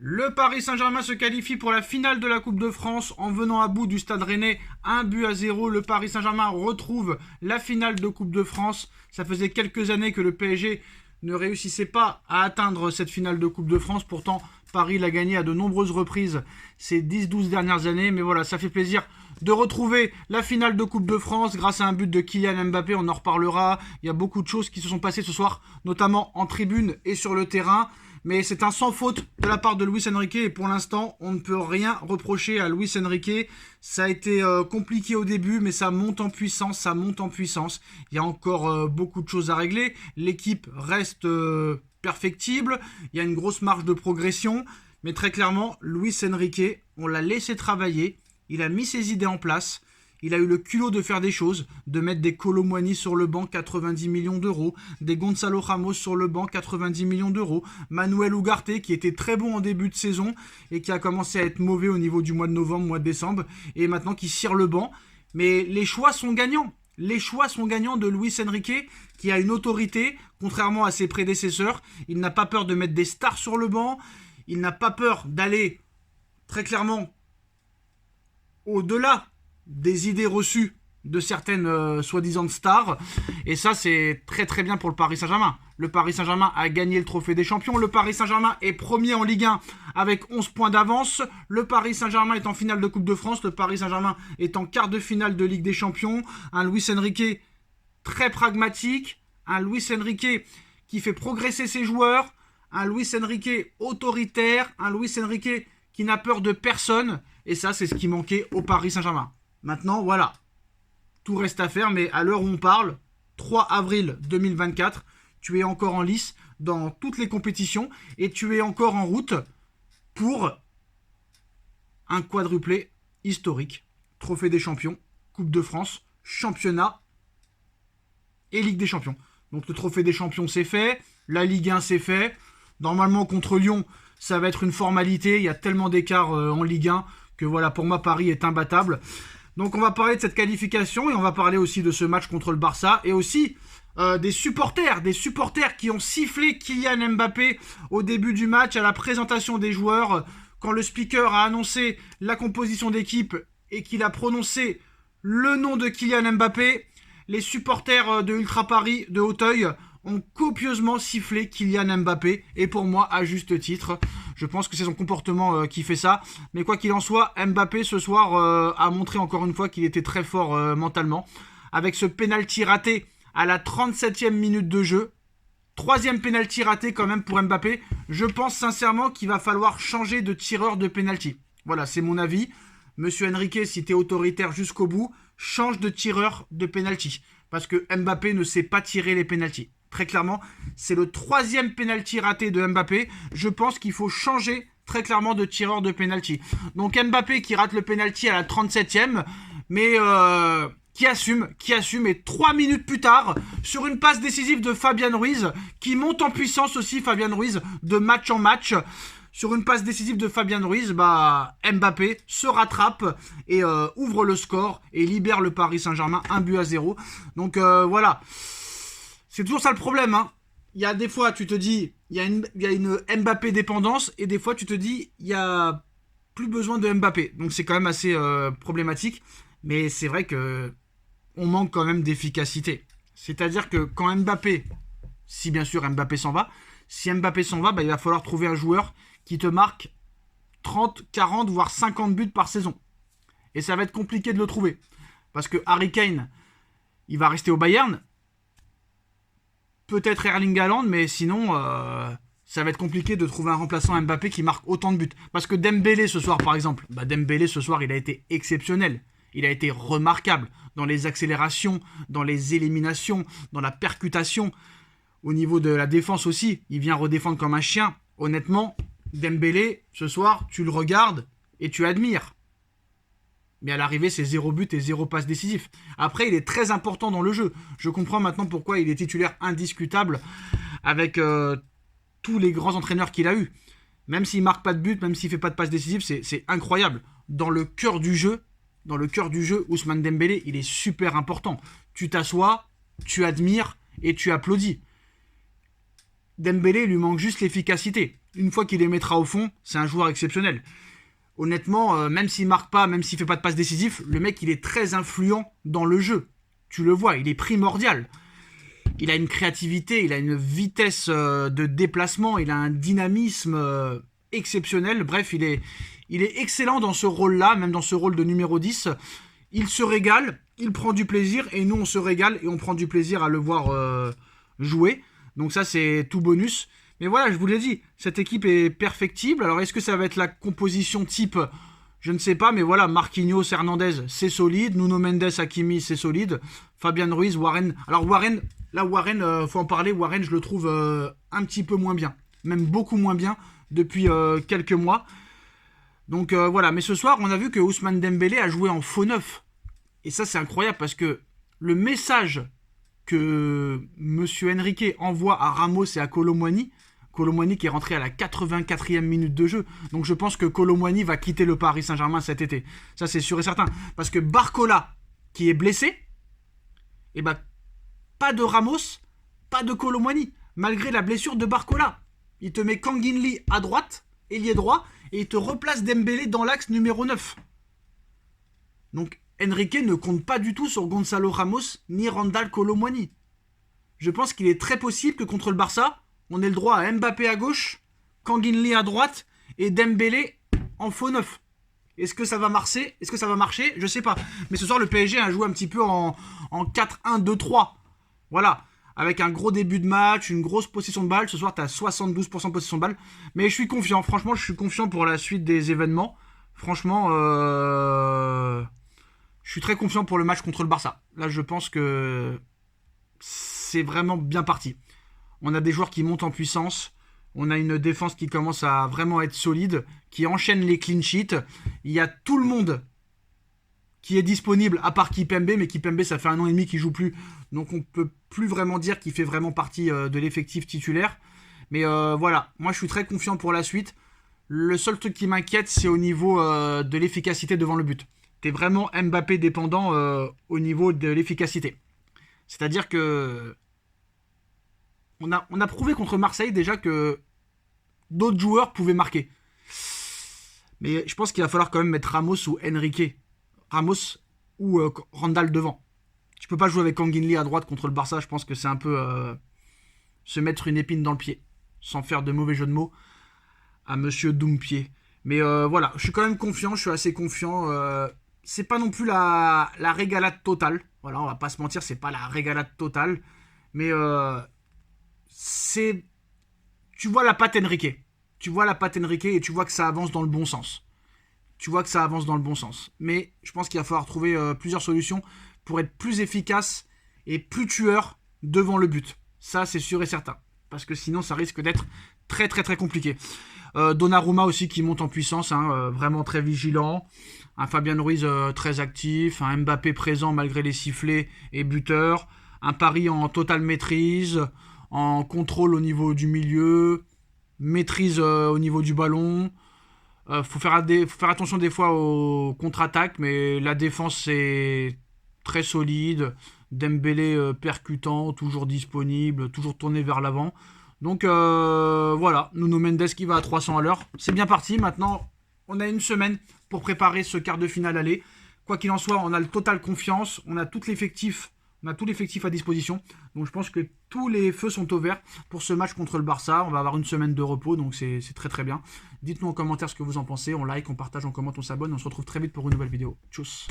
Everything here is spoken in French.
Le Paris Saint-Germain se qualifie pour la finale de la Coupe de France en venant à bout du Stade Rennais 1-0. Le Paris Saint-Germain retrouve la finale de Coupe de France. Ça faisait quelques années que le PSG ne réussissait pas à atteindre cette finale de Coupe de France. Pourtant, Paris l'a gagné à de nombreuses reprises ces 10-12 dernières années. Mais voilà, ça fait plaisir de retrouver la finale de Coupe de France grâce à un but de Kylian Mbappé. On en reparlera. Il y a beaucoup de choses qui se sont passées ce soir, notamment en tribune et sur le terrain. Mais c'est un sans faute de la part de Luis Enrique et pour l'instant, on ne peut rien reprocher à Luis Enrique. Ça a été compliqué au début, mais ça monte en puissance, Il y a encore beaucoup de choses à régler. L'équipe reste perfectible. Il y a une grosse marge de progression. Mais très clairement, Luis Enrique, on l'a laissé travailler. Il a mis ses idées en place. Il a eu le culot de faire des choses, de mettre des Kolo Muani sur le banc, 90 millions d'euros, des Gonzalo Ramos sur le banc, 90 millions d'euros, Manuel Ugarte qui était très bon en début de saison et qui a commencé à être mauvais au niveau du mois de novembre, mois de décembre, et maintenant qui cire le banc. Mais les choix sont gagnants. Les choix sont gagnants de Luis Enrique qui a une autorité, contrairement à ses prédécesseurs. Il n'a pas peur de mettre des stars sur le banc. Il n'a pas peur d'aller très clairement au-delà des idées reçues de certaines soi-disant stars. Et ça, c'est très très bien pour le Paris Saint-Germain. Le Paris Saint-Germain a gagné le trophée des champions. Le Paris Saint-Germain est premier en Ligue 1 avec 11 points d'avance. Le Paris Saint-Germain est en finale de Coupe de France. Le Paris Saint-Germain est en quart de finale de Ligue des Champions. Un Luis Enrique très pragmatique. Un Luis Enrique qui fait progresser ses joueurs. Un Luis Enrique autoritaire. Un Luis Enrique qui n'a peur de personne. Et ça, c'est ce qui manquait au Paris Saint-Germain. Maintenant, voilà, tout reste à faire, mais à l'heure où on parle, 3 avril 2024, tu es encore en lice dans toutes les compétitions et tu es encore en route pour un quadruplé historique. Trophée des champions, Coupe de France, championnat et Ligue des champions. Donc le trophée des champions, c'est fait, la Ligue 1, c'est fait. Normalement, contre Lyon, ça va être une formalité. Il y a tellement d'écart en Ligue 1 que voilà, pour moi, Paris est imbattable. Donc on va parler de cette qualification et on va parler aussi de ce match contre le Barça et aussi des supporters qui ont sifflé Kylian Mbappé au début du match, à la présentation des joueurs, quand le speaker a annoncé la composition d'équipe et qu'il a prononcé le nom de Kylian Mbappé. Les supporters de Ultra Paris de Hauteuil ont copieusement sifflé Kylian Mbappé et pour moi à juste titre. Je pense que c'est son comportement qui fait ça. Mais quoi qu'il en soit, Mbappé ce soir a montré encore une fois qu'il était très fort mentalement. Avec ce penalty raté à la 37e minute de jeu. 3e penalty raté quand même pour Mbappé. Je pense sincèrement qu'il va falloir changer de tireur de penalty. Voilà, c'est mon avis. Monsieur Enrique, si t'es autoritaire jusqu'au bout, change de tireur de penalty. Parce que Mbappé ne sait pas tirer les penaltys. Très clairement, c'est le 3e penalty raté de Mbappé. Je pense qu'il faut changer très clairement de tireur de penalty. Donc Mbappé qui rate le penalty à la 37e, mais qui assume. Et 3 minutes plus tard, sur une passe décisive de Fabian Ruiz, qui monte en puissance aussi, Fabian Ruiz, de match en match. Sur une passe décisive de Fabian Ruiz, Mbappé se rattrape et ouvre le score et libère le Paris Saint-Germain 1-0. Donc voilà. C'est toujours ça le problème. Hein. Il y a des fois, tu te dis, il y a une Mbappé dépendance et des fois, tu te dis, il n'y a plus besoin de Mbappé. Donc c'est quand même assez problématique. Mais c'est vrai que on manque quand même d'efficacité. C'est-à-dire que quand Mbappé, si bien sûr Mbappé s'en va, il va falloir trouver un joueur qui te marque 30, 40, voire 50 buts par saison. Et ça va être compliqué de le trouver. Parce que Harry Kane, il va rester au Bayern. Peut-être Erling Haaland, mais sinon, ça va être compliqué de trouver un remplaçant Mbappé qui marque autant de buts. Parce que Dembélé ce soir, par exemple, Dembélé ce soir, il a été exceptionnel. Il a été remarquable dans les accélérations, dans les éliminations, dans la percutation. Au niveau de la défense aussi, il vient redéfendre comme un chien. Honnêtement, Dembélé, ce soir, tu le regardes et tu admires. Mais à l'arrivée, c'est 0 but et 0 passe décisif. Après, il est très important dans le jeu. Je comprends maintenant pourquoi il est titulaire indiscutable avec tous les grands entraîneurs qu'il a eu. Même s'il marque pas de but, même s'il fait pas de passe décisive, c'est incroyable. Dans le cœur du jeu, Ousmane Dembélé, il est super important. Tu t'assois, tu admires et tu applaudis. Dembélé, il lui manque juste l'efficacité. une fois qu'il les mettra au fond, c'est un joueur exceptionnel. Honnêtement, même s'il marque pas, même s'il fait pas de passe décisif, le mec, il est très influent dans le jeu. Tu le vois, il est primordial. Il a une créativité, il a une vitesse de déplacement, il a un dynamisme exceptionnel. Bref, il est excellent dans ce rôle-là, même dans ce rôle de numéro 10. Il se régale, il prend du plaisir, et nous, on se régale et on prend du plaisir à le voir jouer. Donc ça, c'est tout bonus. Mais voilà, je vous l'ai dit, cette équipe est perfectible. Alors, est-ce que ça va être la composition type ? Je ne sais pas, mais voilà, Marquinhos, Hernandez, c'est solide. Nuno Mendes, Hakimi, c'est solide. Fabian Ruiz, Warren. Alors, Warren, faut en parler. Warren, je le trouve un petit peu moins bien. Même beaucoup moins bien depuis quelques mois. Donc, voilà. Mais ce soir, on a vu que Ousmane Dembélé a joué en faux neuf. Et ça, c'est incroyable parce que le message que Monsieur Enrique envoie à Ramos et à Kolo Muani qui est rentré à la 84e minute de jeu. Donc je pense que Kolo Muani va quitter le Paris Saint-Germain cet été. Ça, c'est sûr et certain. Parce que Barcola, qui est blessé, et ben, pas de Ramos, pas de Kolo Muani, malgré la blessure de Barcola. Il te met Kangin Lee à droite, ailier droit, et il te replace Dembélé dans l'axe numéro 9. Donc Enrique ne compte pas du tout sur Gonzalo Ramos ni Randal Kolo Muani. Je pense qu'il est très possible que contre le Barça, on ait le droit à Mbappé à gauche, Kangin Lee à droite et Dembélé en faux neuf. Est-ce que ça va marcher ? Je sais pas. Mais ce soir, le PSG a joué un petit peu en 4-1-2-3. Voilà. Avec un gros début de match, une grosse possession de balle. Ce soir, tu as 72% de possession de balle. Mais je suis confiant. Franchement, je suis confiant pour la suite des événements. Franchement, je suis très confiant pour le match contre le Barça. Là, je pense que c'est vraiment bien parti. On a des joueurs qui montent en puissance. On a une défense qui commence à vraiment être solide, qui enchaîne les clean sheets. Il y a tout le monde qui est disponible, à part Kipembe. Mais Kipembe, ça fait 1 an et demi qu'il joue plus. Donc on ne peut plus vraiment dire qu'il fait vraiment partie de l'effectif titulaire. Mais voilà, moi je suis très confiant pour la suite. Le seul truc qui m'inquiète, c'est au niveau de l'efficacité devant le but. T'es vraiment Mbappé dépendant au niveau de l'efficacité. C'est-à-dire que on a prouvé contre Marseille déjà que d'autres joueurs pouvaient marquer. Mais je pense qu'il va falloir quand même mettre Ramos ou Enrique. Ramos ou Randal devant. Tu peux pas jouer avec Kangin Lee à droite contre le Barça. Je pense que c'est un peu se mettre une épine dans le pied. Sans faire de mauvais jeu de mots à Monsieur Doumpier. Mais voilà, je suis quand même confiant. Je suis assez confiant. C'est pas non plus la régalade totale. Voilà, on va pas se mentir, c'est pas la régalade totale. Mais c'est... Tu vois la patte Enrique. Tu vois la patte Enrique et tu vois que ça avance dans le bon sens. Mais je pense qu'il va falloir trouver plusieurs solutions pour être plus efficace et plus tueur devant le but. Ça, c'est sûr et certain. Parce que sinon, ça risque d'être très très très compliqué. Donnarumma aussi qui monte en puissance, vraiment très vigilant. Un Fabian Ruiz très actif. Un Mbappé présent malgré les sifflets et buteur. Un Paris en totale maîtrise. En contrôle au niveau du milieu. Maîtrise au niveau du ballon. Faut faire attention des fois aux contre-attaques, mais la défense est très solide. Dembélé percutant, toujours disponible, toujours tourné vers l'avant. Donc voilà, Nuno Mendes qui va à 300 à l'heure. C'est bien parti, maintenant on a une semaine pour préparer ce quart de finale aller. Quoi qu'il en soit, on a le total confiance, on a tout l'effectif à disposition. Donc je pense que tous les feux sont au vert pour ce match contre le Barça. On va avoir une semaine de repos, donc c'est très très bien. Dites-nous en commentaire ce que vous en pensez. On like, on partage, on commente, on s'abonne. On se retrouve très vite pour une nouvelle vidéo. Tchuss.